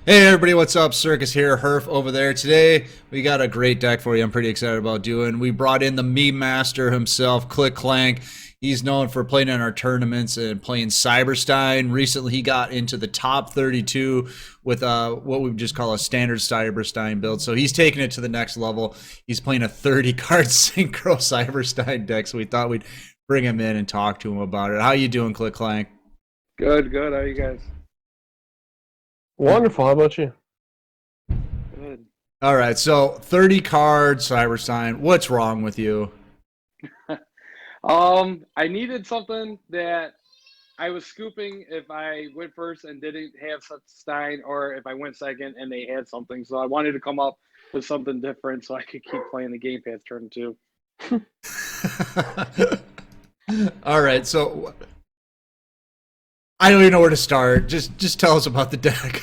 Hey everybody, what's up? Circus here, Herf over there. Today we got a great deck for you. I'm pretty excited about doing. We brought in the meme master himself, Click Clank. He's known for playing in our tournaments and playing Cyberstein. Recently, he got into the top 32 with what we would just call a standard Cyberstein build. So he's taking it to the next level. He's playing a 30 card synchro Cyberstein deck. So we thought we'd bring him in and talk to him about it. How you doing, Click Clank? Good, good. How are you guys? Wonderful. How about you? Good. All right, so 30 cards, Cyberstein. What's wrong with you? I needed something that I was scooping if I went first and didn't have such Stein, or if I went second and they had something. So I wanted to come up with something different so I could keep playing the Game Pass turn two. All right, so I don't even know where to start. Just tell us about the deck.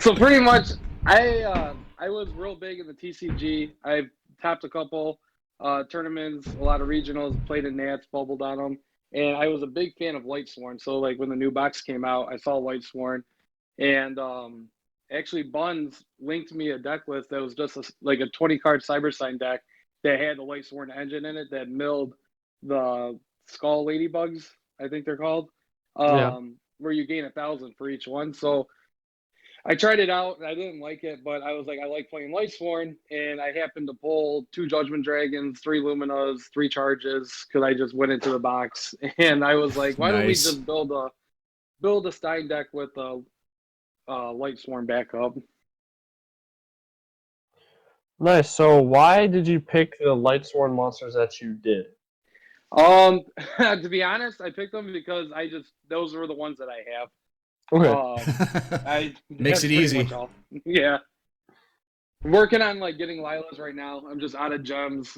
So pretty much, I was real big in the TCG. I've topped a couple tournaments, a lot of regionals, played in Nats, bubbled on them, and I was a big fan of Lightsworn. So like when the new box came out, I saw Lightsworn, and actually Buns linked me a deck list that was just like a 20 card Cyberstein deck that had the Lightsworn engine in it that milled the Skull Ladybugs, I think they're called, Yeah. where you gain 1,000 for each one. So I tried it out and I didn't like it, but I was like, I like playing Lightsworn, and I happened to pull 2 Judgment Dragons, 3 Luminas, 3 Charges because I just went into the box, and I was like, why don't we Nice. just build a Stein deck with a Lightsworn backup? Nice. So why did you pick the Lightsworn monsters that you did? To be honest, I picked them because those were the ones that I have. Okay. Makes That's it pretty easy. much all. Yeah. I'm working on like getting Lilas right now. I'm just out of gems.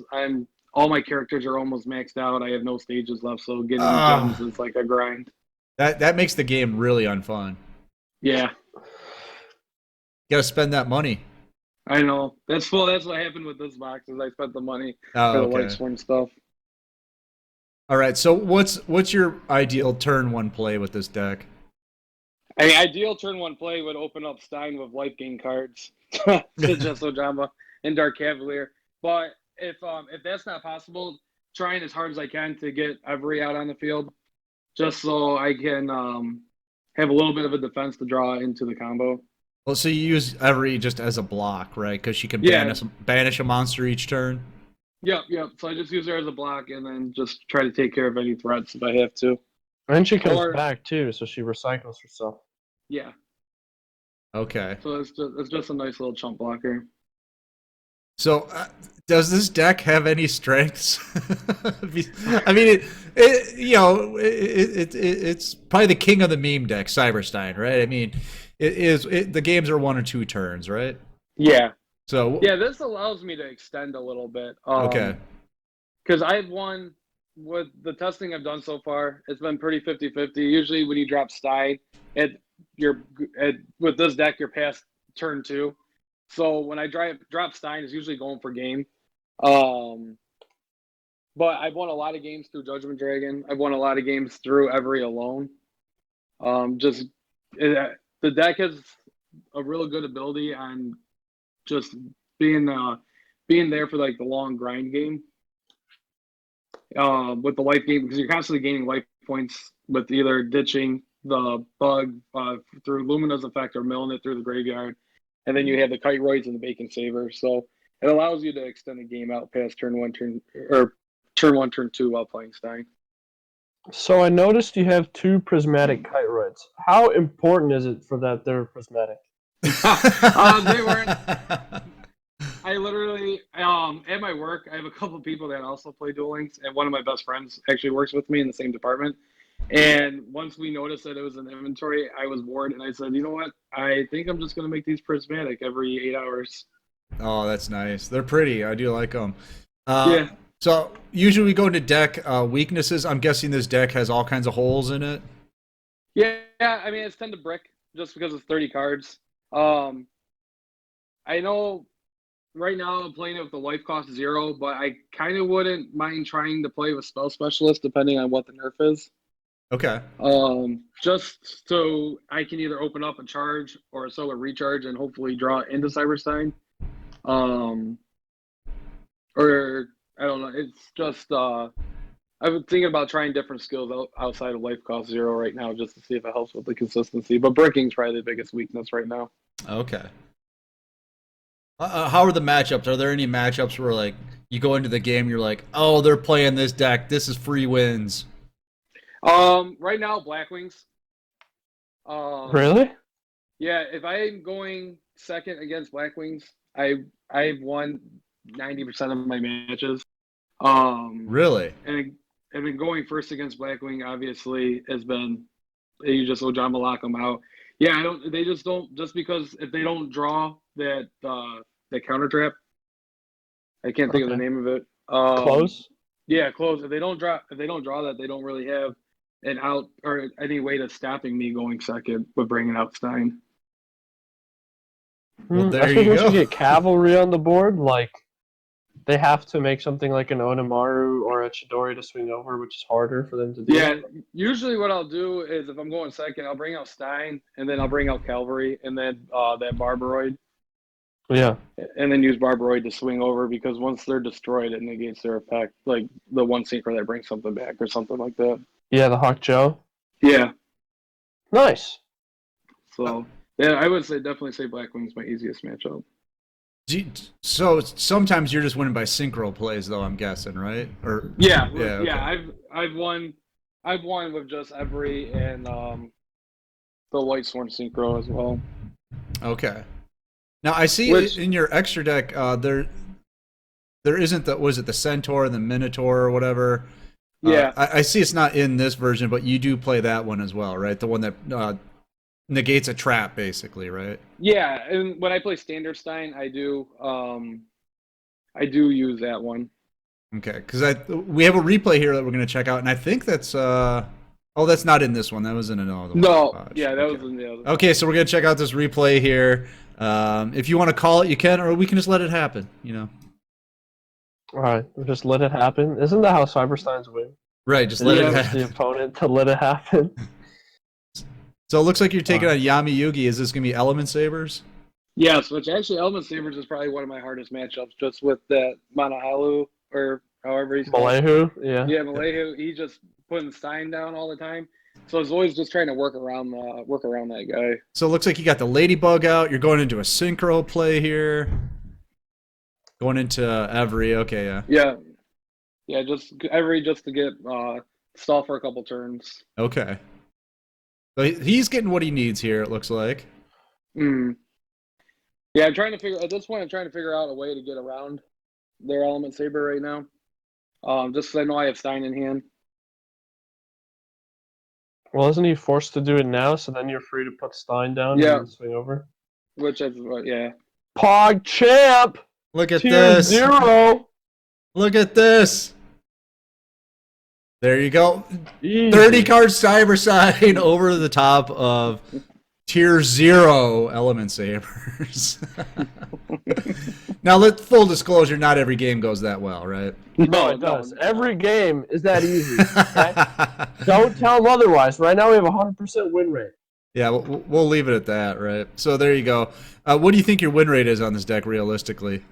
All my characters are almost maxed out. I have no stages left, so getting gems Ah, is like a grind. that makes the game really unfun. Yeah, You got to spend that money. I know. That's what happened with this box is I spent the money Oh, for the okay. Lightsworn stuff. All right. So what's your ideal turn one play with this deck? An ideal turn one play would open up Stein with life gain cards to Jesso Jamba and Dark Cavalier. But if that's not possible, trying as hard as I can to get every out on the field, just so I can have a little bit of a defense to draw into the combo. Well, so you use every just as a block, right? Because she can Yeah, banish a monster each turn. yep. So I just use her as a block and then just try to take care of any threats if I have to. And she comes Or back too, so she recycles herself. yeah, Okay. so it's just a nice little chump blocker. So, does this deck have any strengths? I mean, it's probably the king of the meme deck, Cyberstein, right? I mean, the games are 1 or 2 turns, right? Yeah, So, yeah. This allows me to extend a little bit. okay, Because I've won with the testing I've done so far. It's been pretty 50-50. Usually when you drop Stein, at you're with this deck you're past turn two. So when I drop Stein, it's usually going for game. Um, but I've won a lot of games through Judgment Dragon. I've won a lot of games through Every alone. Just the deck has a really good ability on just being being there for like the long grind game. With the life game because you're constantly gaining life points with either ditching the bug through Lumina's effect or milling it through the graveyard. And then you have the Kite Roids and the Bacon Saver. So it allows you to extend the game out past turn one, turn two while playing Stein. So I noticed you have 2 prismatic Kiteroids. How important is it for that they're prismatic? They weren't. I literally, at my work, I have a couple people that also play Duel Links, and one of my best friends actually works with me in the same department. And once we noticed that it was an inventory, I was bored, and I said, you know what? I think I'm just going to make these prismatic every 8 hours. oh, that's nice. They're pretty. I do like them. Yeah, So usually we go into deck weaknesses. I'm guessing this deck has all kinds of holes in it. yeah. I mean, it's 10 to brick just because it's 30 cards. Um, I know right now I'm playing it with the life cost 0, but I kind of wouldn't mind trying to play with Spell Specialist depending on what the nerf is. Okay. Just so I can either open up a charge or a solar recharge and hopefully draw into Cyberstein. Or I don't know. It's just I've been thinking about trying different skills outside of life cost 0 right now just to see if it helps with the consistency. But breaking's probably the biggest weakness right now. Okay. How are the matchups? Are there any matchups where like you go into the game, you're like, oh, they're playing this deck. This is free wins. Right now, Blackwings. Really? Yeah, if I'm going second against Blackwings, I've won 90% of my matches. Really? And then going first against Blackwing obviously has been you just John lock them out. Yeah, I don't. They just don't. Just because if they don't draw that counter trap, I can't think of the name of it. Close. Yeah, close. If they don't draw that, they don't really have an out or any way to stopping me going second with bringing out Stein. Well, there I suppose you once go. you get cavalry on the board, like they have to make something like an Onimaru or a Chidori to swing over, which is harder for them to do. Yeah, usually what I'll do is if I'm going second, I'll bring out Stein, and then I'll bring out Cavalry, and then that Barbaroid. Yeah. And then use Barbaroid to swing over because once they're destroyed, it negates their effect, like the one synchro that brings something back or something like that. Yeah, the Hawk Joe. Yeah. Nice. So, yeah, I would definitely say Blackwing's my easiest matchup. So sometimes you're just winning by synchro plays, though. I'm guessing, right? Or yeah. Okay. I've won with just Every and the White Sworn synchro as well. Okay. Now I see in your extra deck there isn't the Centaur and the Minotaur or whatever. Yeah. I see it's not in this version, but you do play that one as well, right? The one that negates a trap, basically, right? Yeah, and when I play Standard Stein, I do use that one. Okay, because we have a replay here that we're going to check out, and I think that's that's not in this one. That was in another one. No, yeah, that was in the other. Okay, so we're going to check out this replay here. If you want to call it, you can, or we can just let it happen. All right, just let it happen. Isn't that how Cybersteins win? Right, just let it happen. The opponent to let it happen. So it looks like you're taking on Yami Yugi. Is this going to be Element Sabers? Yes, which actually Element Sabers is probably one of my hardest matchups, just with that Manahalu or however he's called. Malehu, yeah. Yeah, Malehu. He's just putting Stein down all the time. So it's always just trying to work around that guy. So it looks like you got the Ladybug out. You're going into a synchro play here. Going into Every. Okay, yeah. Yeah, just Every just to get stall for a couple turns. Okay. So he's getting what he needs here, it looks like. Yeah, I'm trying to figure out a way to get around their Element Saber right now. Just because I know I have Stein in hand. Well, isn't he forced to do it now? So then you're free to put Stein down and swing over. Which is Pog champ. Look at Tier this. 0. Look at this. There you go. Easy. 30 card Cyberstein over the top of Tier 0 Element Sabers. Now, full disclosure, not every game goes that well, right? No, it does. Every game is that easy. Okay? Don't tell them otherwise. Right now we have a 100% win rate. Yeah, we'll leave it at that, right? So there you go. What do you think your win rate is on this deck, realistically?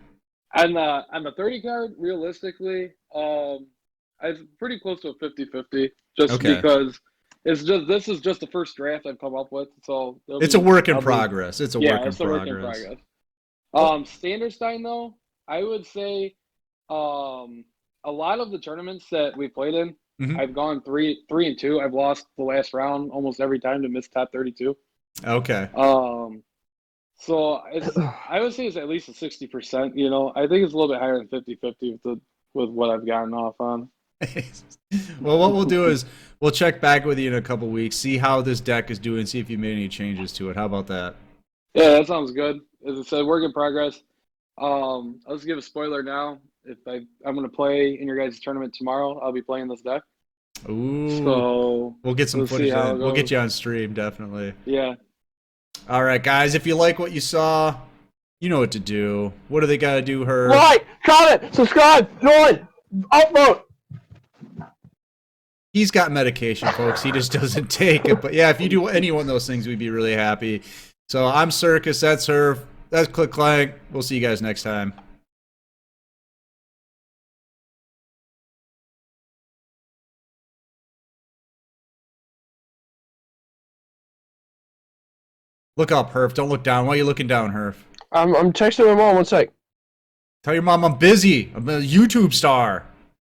On the 30 card, realistically, I'm pretty close to a 50-50, just because this is just the first draft I've come up with, so it's a work in progress. It's a work in progress. Standard Stein, though, I would say a lot of the tournaments that we played in, I've gone 3-2. I've lost the last round almost every time to miss top 32. Okay. So I would say it's at least a 60%. I think it's a little bit higher than 50-50 with what I've gotten off on. Well, what we'll do is we'll check back with you in a couple weeks, see how this deck is doing, see if you made any changes to it. How about that? Yeah, that sounds good. As I said, work in progress. I'll just give a spoiler now. If I'm going to play in your guys' tournament tomorrow, I'll be playing this deck. Ooh. So we'll get some footage in. We'll get you on stream, definitely. Yeah. All right, guys. If you like what you saw, you know what to do. What do they got to do, Herf? Like, comment, subscribe, join, upvote. He's got medication, folks. He just doesn't take it. But yeah, if you do any one of those things, we'd be really happy. So I'm Circus. That's Herf. That's Click Clank. We'll see you guys next time. Look up, Herf. Don't look down. Why are you looking down, Herf? I'm texting my mom. 1 sec. Tell your mom I'm busy. I'm a YouTube star.